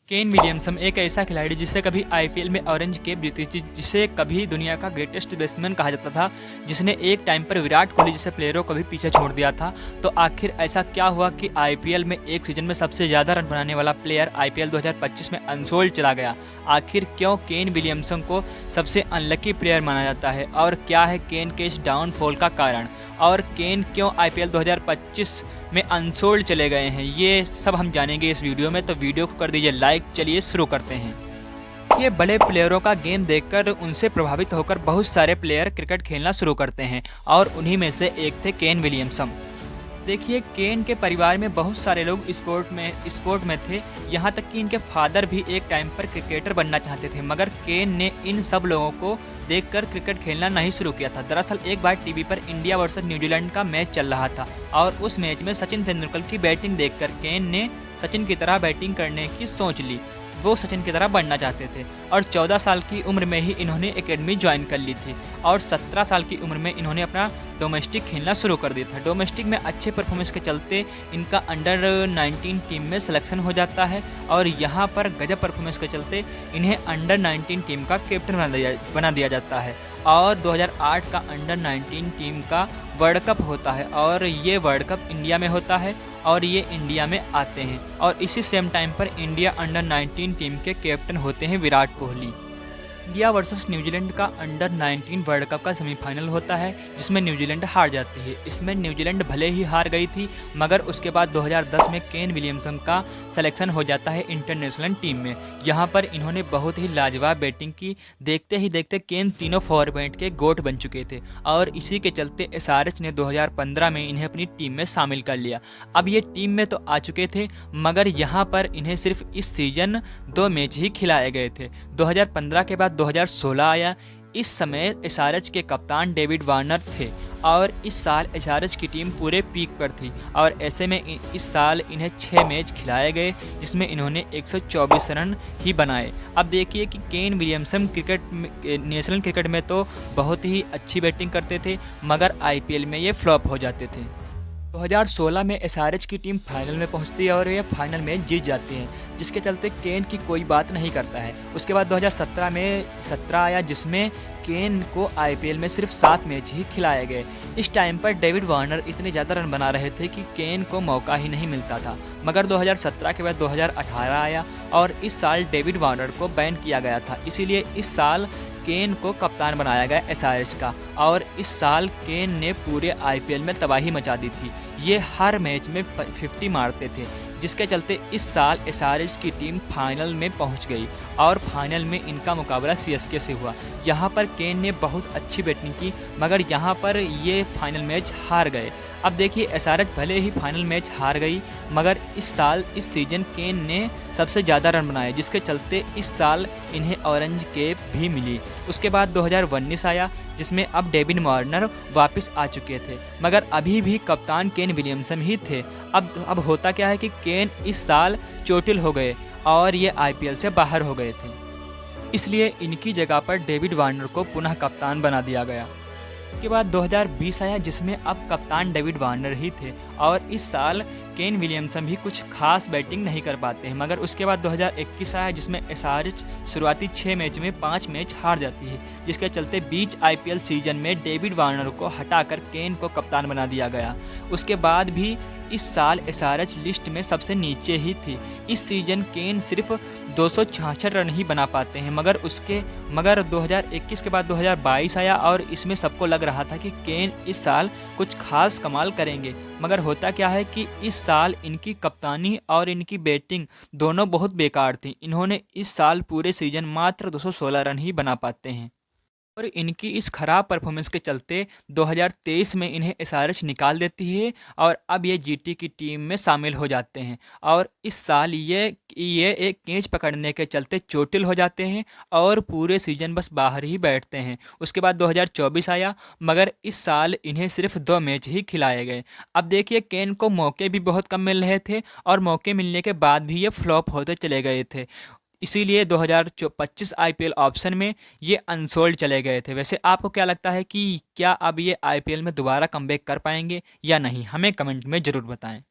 Kane Williamson एक ऐसा खिलाड़ी जिसे कभी आईपीएल में ऑरेंज कैप जीती थी, जिसे कभी दुनिया का ग्रेटेस्ट बैट्समैन कहा जाता था, जिसने एक टाइम पर विराट कोहली जैसे प्लेयरों को भी पीछे छोड़ दिया था। तो आखिर ऐसा क्या हुआ कि आईपीएल में एक सीजन में सबसे ज़्यादा रन बनाने वाला प्लेयर आईपीएल 2025 में अनसोल्ड चला गया? आखिर क्यों केन विलियमसन को सबसे अनलकी प्लेयर माना जाता है, और क्या है केन के इस डाउनफॉल का कारण, और केन क्यों आईपीएल 2025 में अनसोल्ड चले गए हैं, ये सब हम जानेंगे इस वीडियो में। तो वीडियो को कर दीजिए लाइक। चलिए शुरू करते हैं। ये बड़े प्लेयरों का गेम देखकर उनसे प्रभावित होकर बहुत सारे प्लेयर क्रिकेट खेलना शुरू करते हैं, और उन्हीं में से एक थे केन विलियमसन। देखिए, केन के परिवार में बहुत सारे लोग स्पोर्ट में थे, यहाँ तक कि इनके फादर भी एक टाइम पर क्रिकेटर बनना चाहते थे, मगर केन ने इन सब लोगों को देखकर क्रिकेट खेलना नहीं शुरू किया था। दरअसल एक बार टीवी पर इंडिया वर्सेस न्यूजीलैंड का मैच चल रहा था, और उस मैच में सचिन तेंदुलकर की बैटिंग देखकर केन ने सचिन की तरह बैटिंग करने की सोच ली। वो सचिन की तरह बनना चाहते थे, और 14 साल की उम्र में ही इन्होंने एकेडमी ज्वाइन कर ली थी, और 17 साल की उम्र में इन्होंने अपना डोमेस्टिक खेलना शुरू कर दिया था। डोमेस्टिक में अच्छे परफॉर्मेंस के चलते इनका अंडर 19 टीम में सिलेक्शन हो जाता है, और यहाँ पर गजब परफॉर्मेंस के चलते इन्हें अंडर 19 टीम का कैप्टन बना दिया जाता है। और 2008 का अंडर 19 टीम का वर्ल्ड कप होता है, और ये वर्ल्ड कप इंडिया में होता है, और ये इंडिया में आते हैं, और इसी सेम टाइम पर इंडिया अंडर 19 टीम के कैप्टन होते हैं Virat Kohli. India versus New Zealand का अंडर 19 वर्ल्ड कप का सेमीफाइनल होता है, जिसमें न्यूजीलैंड हार जाती है। इसमें न्यूजीलैंड भले ही हार गई थी, मगर उसके बाद 2010 में केन विलियमसन का सिलेक्शन हो जाता है इंटरनेशनल टीम में। यहाँ पर इन्होंने बहुत ही लाजवाब बैटिंग की। देखते ही देखते केन तीनों फॉर्मेट के गोट बन चुके थे, और इसी के चलते एसआरएच ने 2015 में इन्हें अपनी टीम में शामिल कर लिया। अब ये टीम में तो आ चुके थे, मगर यहाँ पर इन्हें सिर्फ इस सीजन 2 मैच ही खिलाए गए थे। 2015 के बाद 2016 आया। इस समय एसआरएच के कप्तान डेविड वार्नर थे, और इस साल एसआरएच की टीम पूरे पीक पर थी, और ऐसे में इस साल इन्हें 6 मैच खिलाए गए, जिसमें इन्होंने 124 रन ही बनाए। अब देखिए कि केन विलियमसन नेशनल क्रिकेट में तो बहुत ही अच्छी बैटिंग करते थे, मगर आईपीएल में ये फ्लॉप हो जाते थे। 2016 में एसआरएच की टीम फाइनल में पहुंचती है, और ये फाइनल में जीत जाती है, जिसके चलते केन की कोई बात नहीं करता है। उसके बाद 2017 में 17 आया, जिसमें केन को आईपीएल में सिर्फ 7 मैच ही खिलाए गए। इस टाइम पर डेविड वार्नर इतने ज़्यादा रन बना रहे थे कि केन को मौका ही नहीं मिलता था। मगर 2017 के बाद 2018 आया, और इस साल डेविड वार्नर को बैन किया गया था, इसीलिए इस साल केन को कप्तान बनाया गया एसआरएच का। और इस साल केन ने पूरे आईपीएल में तबाही मचा दी थी। ये हर मैच में 50 मारते थे, जिसके चलते इस साल एसआरएच की टीम फाइनल में पहुंच गई, और फाइनल में इनका मुकाबला सीएसके से हुआ। यहाँ पर केन ने बहुत अच्छी बैटिंग की, मगर यहाँ पर ये फाइनल मैच हार गए। अब देखिए, एसआरएच भले ही फाइनल मैच हार गई, मगर इस सीजन केन ने सबसे ज़्यादा रन बनाए, जिसके चलते इस साल इन्हें ऑरेंज कैप भी मिली। उसके बाद 2019 आया, जिसमें अब डेविड वार्नर वापस आ चुके थे, मगर अभी भी कप्तान केन विलियमसन ही थे। अब होता क्या है कि केन इस साल चोटिल हो गए, और ये आईपीएल से बाहर हो गए थे, इसलिए इनकी जगह पर डेविड वार्नर को पुनः कप्तान बना दिया गया। उसके बाद 2020 आया, जिसमें अब कप्तान डेविड वार्नर ही थे, और इस साल केन विलियमसन भी कुछ खास बैटिंग नहीं कर पाते हैं। मगर उसके बाद 2021 आया, जिसमें एसआरएच शुरुआती 6 मैच में 5 मैच हार जाती है, जिसके चलते बीच आईपीएल सीजन में डेविड वार्नर को हटाकर केन को कप्तान बना दिया गया। उसके बाद भी इस साल एसआरएच लिस्ट में सबसे नीचे ही थी। इस सीजन केन सिर्फ 266 रन ही बना पाते हैं, मगर 2021 के बाद 2022 आया, और इसमें सबको लग रहा था कि केन इस साल कुछ खास कमाल करेंगे। मगर होता क्या है कि इस साल इनकी कप्तानी और इनकी बैटिंग दोनों बहुत बेकार थी। इन्होंने इस साल पूरे सीजन मात्र 216 रन ही बना पाते हैं, और इनकी इस खराब परफॉर्मेंस के चलते 2023 में इन्हें एसआरएच निकाल देती है, और अब ये जीटी की टीम में शामिल हो जाते हैं। और इस साल ये एक कैच पकड़ने के चलते चोटिल हो जाते हैं, और पूरे सीजन बस बाहर ही बैठते हैं। उसके बाद 2024 आया, मगर इस साल इन्हें सिर्फ 2 मैच ही खिलाए गए। अब देखिए, केन को मौके भी बहुत कम मिल रहे थे, और मौके मिलने के बाद भी ये फ्लॉप होते चले गए थे, इसीलिए 2025 आईपीएल ऑप्शन में ये अनसोल्ड चले गए थे। वैसे आपको क्या लगता है कि क्या अब ये आईपीएल में दोबारा कमबैक कर पाएंगे या नहीं? हमें कमेंट में ज़रूर बताएं।